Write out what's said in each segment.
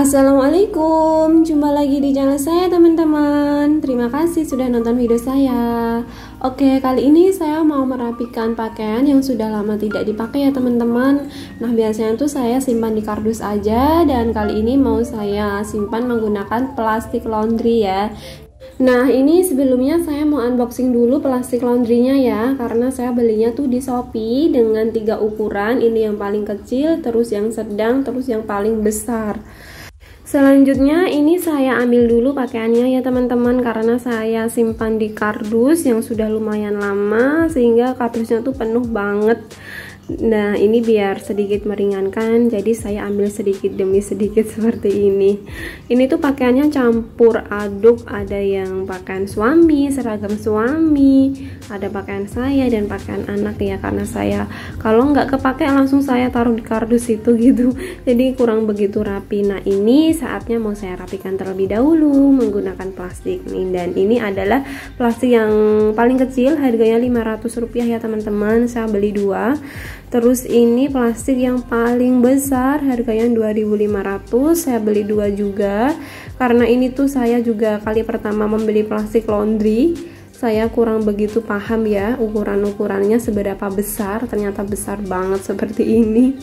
Assalamualaikum, jumpa lagi di channel saya teman-teman. Terima kasih sudah nonton video saya. Oke, kali ini saya mau merapikan pakaian yang sudah lama tidak dipakai ya teman-teman. Nah, biasanya tuh saya simpan di kardus aja, dan kali ini mau saya simpan menggunakan plastik laundry ya. Nah, ini sebelumnya saya mau unboxing dulu plastik laundrynya ya, karena saya belinya tuh di Shopee dengan 3 ukuran. Ini yang paling kecil, terus yang sedang, terus yang paling besar. Selanjutnya ini saya ambil dulu pakaiannya ya teman-teman, karena saya simpan di kardus yang sudah lumayan lama sehingga kardusnya tuh penuh banget. Nah, ini biar sedikit meringankan, jadi saya ambil sedikit demi sedikit seperti ini. Ini tuh pakaiannya campur aduk, ada yang pakaian suami, seragam suami, ada pakaian saya dan pakaian anak ya, karena saya kalau nggak kepake langsung saya taruh di kardus itu gitu, jadi kurang begitu rapi. Nah, ini saatnya mau saya rapikan terlebih dahulu menggunakan plastik nih, dan ini adalah plastik yang paling kecil, harganya Rp500 ya teman-teman. Saya beli 2. Terus ini plastik yang paling besar, harganya 2.500. Saya beli 2 juga, karena ini tuh saya juga kali pertama membeli plastik laundry. Saya kurang begitu paham ya ukuran-ukurannya seberapa besar, ternyata besar banget seperti ini.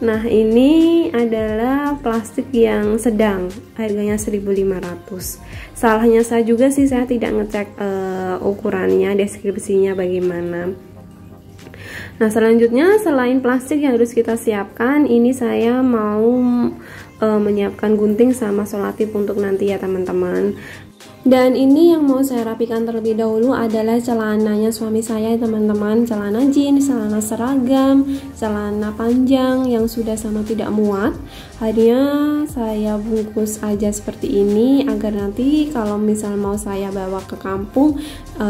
Nah, ini adalah plastik yang sedang, harganya 1.500. Salahnya saya juga sih, saya tidak ngecek ukurannya, deskripsinya bagaimana. Nah, selanjutnya selain plastik yang harus kita siapkan, ini saya mau menyiapkan gunting sama selotip untuk nanti ya teman-teman. Dan ini yang mau saya rapikan terlebih dahulu adalah celananya suami saya teman-teman, celana jeans, celana seragam, celana panjang yang sudah sama tidak muat. Akhirnya saya bungkus aja seperti ini agar nanti kalau misal mau saya bawa ke kampung,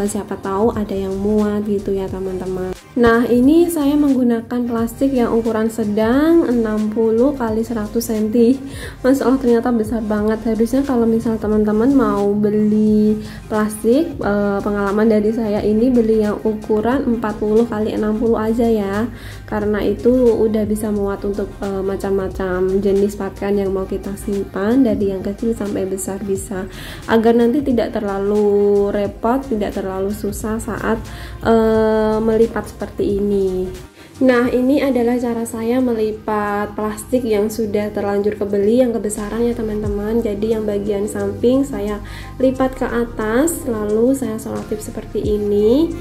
siapa tahu ada yang muat gitu ya teman-teman. Nah, ini saya menggunakan plastik yang ukuran sedang 60 x 100 cm. Masya Allah, ternyata besar banget. Harusnya kalau misal teman-teman mau beli plastik, pengalaman dari saya ini beli yang ukuran 40 x 60 aja ya, karena itu udah bisa muat untuk macam-macam jenis pakaian yang mau kita simpan, dari yang kecil sampai besar bisa, agar nanti tidak terlalu repot, tidak terlalu susah saat melipat seperti ini. Nah, ini adalah cara saya melipat plastik yang sudah terlanjur kebeli yang kebesaran ya teman-teman. Jadi yang bagian samping saya lipat ke atas, lalu saya selotip seperti ini.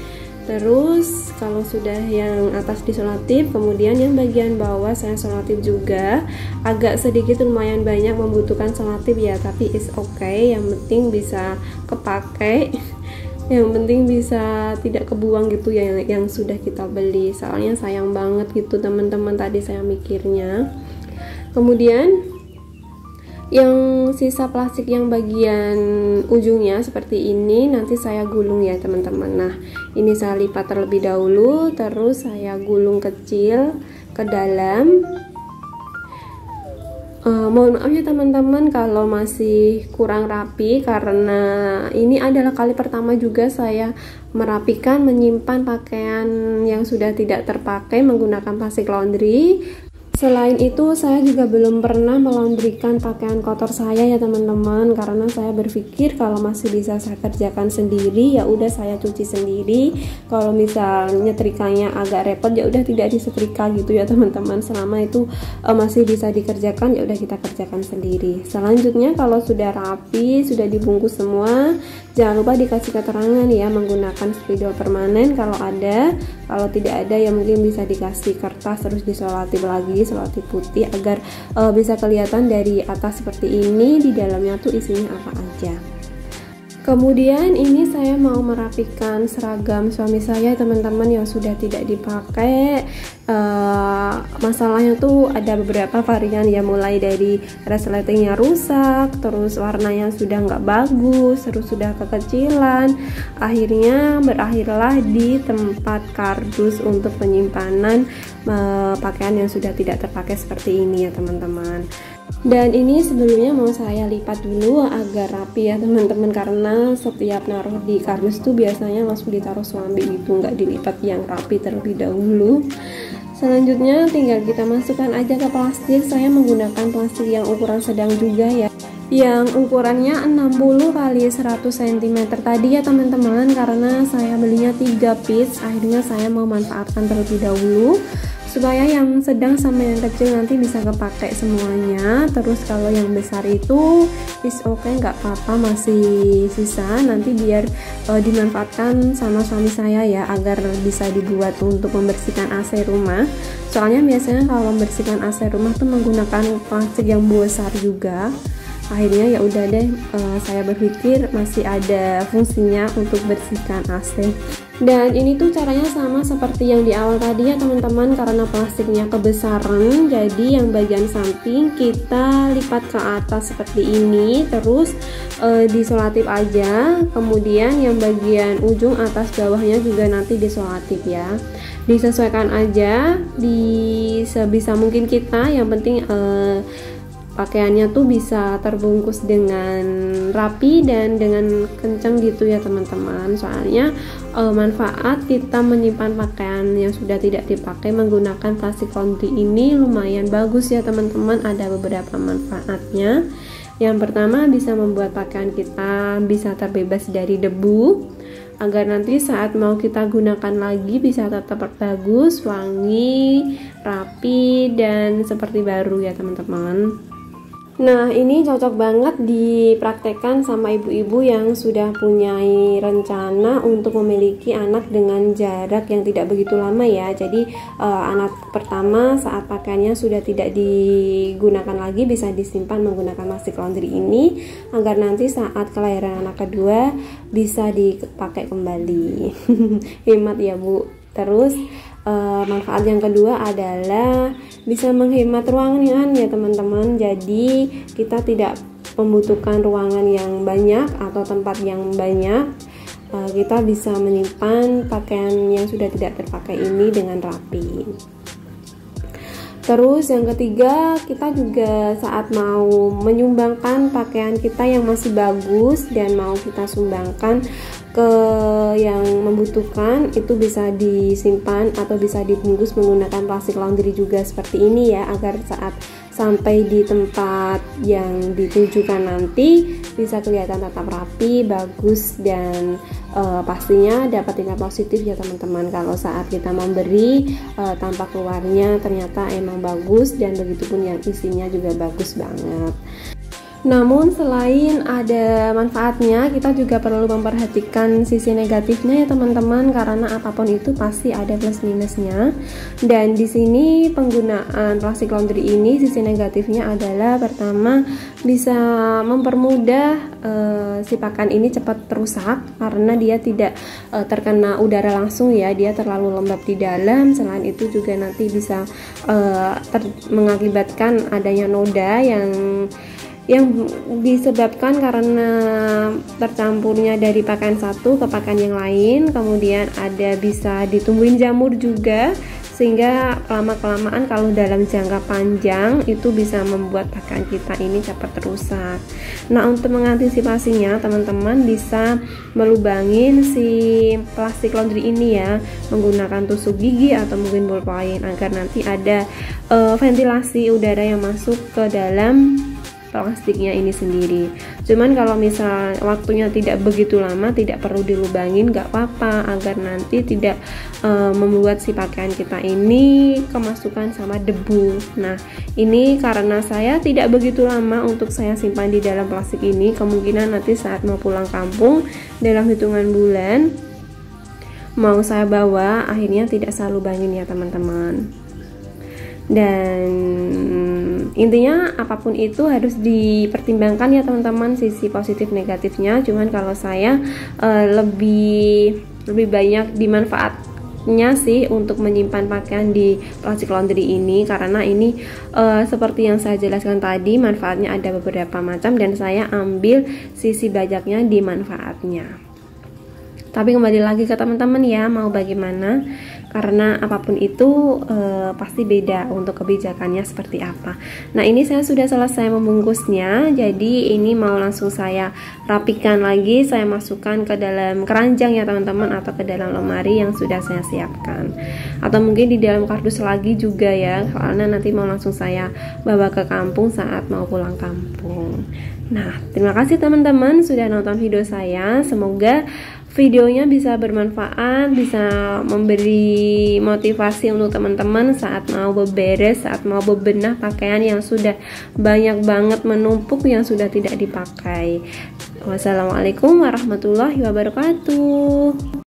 Terus kalau sudah yang atas diselotip, kemudian yang bagian bawah saya selotip juga. Agak sedikit lumayan banyak membutuhkan selotip ya, tapi is okay, yang penting bisa kepake. Yang penting bisa tidak kebuang gitu ya yang sudah kita beli, soalnya sayang banget gitu teman-teman, tadi saya mikirnya. Kemudian yang sisa plastik yang bagian ujungnya seperti ini nanti saya gulung ya teman-teman. Nah, ini saya lipat terlebih dahulu, terus saya gulung kecil ke dalam. Mohon maaf ya teman-teman kalau masih kurang rapi, karena ini adalah kali pertama juga saya merapikan menyimpan pakaian yang sudah tidak terpakai menggunakan plastik laundry. Selain itu, saya juga belum pernah melaundrykan pakaian kotor saya ya teman-teman, karena saya berpikir kalau masih bisa saya kerjakan sendiri, ya udah saya cuci sendiri. Kalau misalnya nyetrikanya agak repot, ya udah tidak disetrika gitu ya teman-teman. Selama itu masih bisa dikerjakan, ya udah kita kerjakan sendiri. Selanjutnya, kalau sudah rapi, sudah dibungkus semua, jangan lupa dikasih keterangan ya menggunakan spidol permanen kalau ada. Kalau tidak ada ya mungkin bisa dikasih kertas terus diselotip lagi, selotip putih, agar bisa kelihatan dari atas seperti ini, di dalamnya tuh isinya apa aja. Kemudian ini saya mau merapikan seragam suami saya teman-teman yang sudah tidak dipakai. Masalahnya tuh ada beberapa varian ya, mulai dari resletingnya rusak, terus warnanya sudah nggak bagus, terus sudah kekecilan. Akhirnya berakhirlah di tempat kardus untuk penyimpanan pakaian yang sudah tidak terpakai seperti ini ya teman-teman. Dan ini sebelumnya mau saya lipat dulu agar rapi ya teman-teman, karena setiap naruh di kardus tuh biasanya langsung ditaruh suami gitu, nggak dilipat yang rapi terlebih dahulu. Selanjutnya tinggal kita masukkan aja ke plastik. Saya menggunakan plastik yang ukuran sedang juga ya, yang ukurannya 60 x 100 cm tadi ya teman-teman, karena saya belinya 3 piece. Akhirnya saya mau manfaatkan terlebih dahulu supaya yang sedang sama yang kecil nanti bisa kepake semuanya. Terus kalau yang besar itu is okay, nggak apa-apa, masih sisa nanti biar dimanfaatkan sama suami saya ya, agar bisa dibuat untuk membersihkan AC rumah. Soalnya biasanya kalau membersihkan AC rumah tuh menggunakan plastik yang besar juga. Akhirnya ya udah deh, saya berpikir masih ada fungsinya untuk bersihkan AC. Dan ini tuh caranya sama seperti yang di awal tadi ya teman-teman, karena plastiknya kebesaran, jadi yang bagian samping kita lipat ke atas seperti ini, terus disolatif aja. Kemudian yang bagian ujung atas bawahnya juga nanti disolatif ya. Disesuaikan aja sebisa mungkin kita, yang penting pakaiannya tuh bisa terbungkus dengan rapi dan dengan kencang gitu ya teman-teman. Soalnya manfaat kita menyimpan pakaian yang sudah tidak dipakai menggunakan plastik laundry ini lumayan bagus ya teman-teman. Ada beberapa manfaatnya. Yang pertama, bisa membuat pakaian kita bisa terbebas dari debu, agar nanti saat mau kita gunakan lagi bisa tetap bagus, wangi, rapi, dan seperti baru ya teman-teman. Nah, ini cocok banget dipraktekkan sama ibu-ibu yang sudah punya rencana untuk memiliki anak dengan jarak yang tidak begitu lama ya. Jadi anak pertama saat pakaiannya sudah tidak digunakan lagi bisa disimpan menggunakan plastik laundry ini, agar nanti saat kelahiran anak kedua bisa dipakai kembali. Hemat ya Bu. Terus manfaat yang kedua adalah bisa menghemat ruangan ya teman-teman. Jadi kita tidak membutuhkan ruangan yang banyak atau tempat yang banyak. Kita bisa menyimpan pakaian yang sudah tidak terpakai ini dengan rapi. Terus yang ketiga, kita juga saat mau menyumbangkan pakaian kita yang masih bagus dan mau kita sumbangkan ke yang membutuhkan, itu bisa disimpan atau bisa dibungkus menggunakan plastik laundry juga seperti ini ya, agar saat sampai di tempat yang ditujukan nanti bisa kelihatan tetap rapi, bagus, dan pastinya dapat tingkat positif ya teman-teman. Kalau saat kita memberi, tampak luarnya ternyata emang bagus, dan begitupun yang isinya juga bagus banget. Namun selain ada manfaatnya, kita juga perlu memperhatikan sisi negatifnya ya teman-teman, karena apapun itu pasti ada plus minusnya. Dan di sini penggunaan plastik laundry ini sisi negatifnya adalah pertama, bisa mempermudah si pakaian ini cepat rusak karena dia tidak terkena udara langsung ya, dia terlalu lembab di dalam. Selain itu juga nanti bisa mengakibatkan adanya noda yang disebabkan karena tercampurnya dari pakaian satu ke pakaian yang lain. Kemudian ada bisa ditumbuhin jamur juga, sehingga lama-kelamaan kalau dalam jangka panjang itu bisa membuat pakaian kita ini cepat rusak. Nah, untuk mengantisipasinya teman-teman bisa melubangin si plastik laundry ini ya, menggunakan tusuk gigi atau mungkin ballpoint, agar nanti ada ventilasi udara yang masuk ke dalam plastiknya ini sendiri. Cuman kalau misal waktunya tidak begitu lama, tidak perlu dilubangin, nggak apa-apa, agar nanti tidak membuat si pakaian kita ini kemasukan sama debu. Nah, ini karena saya tidak begitu lama untuk saya simpan di dalam plastik ini, kemungkinan nanti saat mau pulang kampung dalam hitungan bulan mau saya bawa, akhirnya tidak saya lubangin ya teman-teman. Dan intinya apapun itu harus dipertimbangkan ya teman-teman, sisi positif negatifnya. Cuman kalau saya lebih banyak dimanfaatnya sih untuk menyimpan pakaian di plastik laundry ini, karena ini seperti yang saya jelaskan tadi, manfaatnya ada beberapa macam dan saya ambil sisi bajaknya di manfaatnya. Tapi kembali lagi ke teman-teman ya, mau bagaimana. karena apapun itu pasti beda untuk kebijakannya seperti apa. Nah, ini saya sudah selesai membungkusnya, jadi ini mau langsung saya rapikan lagi, saya masukkan ke dalam keranjang ya teman-teman, atau ke dalam lemari yang sudah saya siapkan, atau mungkin di dalam kardus lagi juga ya, karena nanti mau langsung saya bawa ke kampung saat mau pulang kampung. Nah, terima kasih teman-teman sudah nonton video saya. Semoga videonya bisa bermanfaat, bisa memberi motivasi untuk teman-teman saat mau beberes, saat mau bebenah pakaian yang sudah banyak banget menumpuk yang sudah tidak dipakai. Wassalamualaikum warahmatullahi wabarakatuh.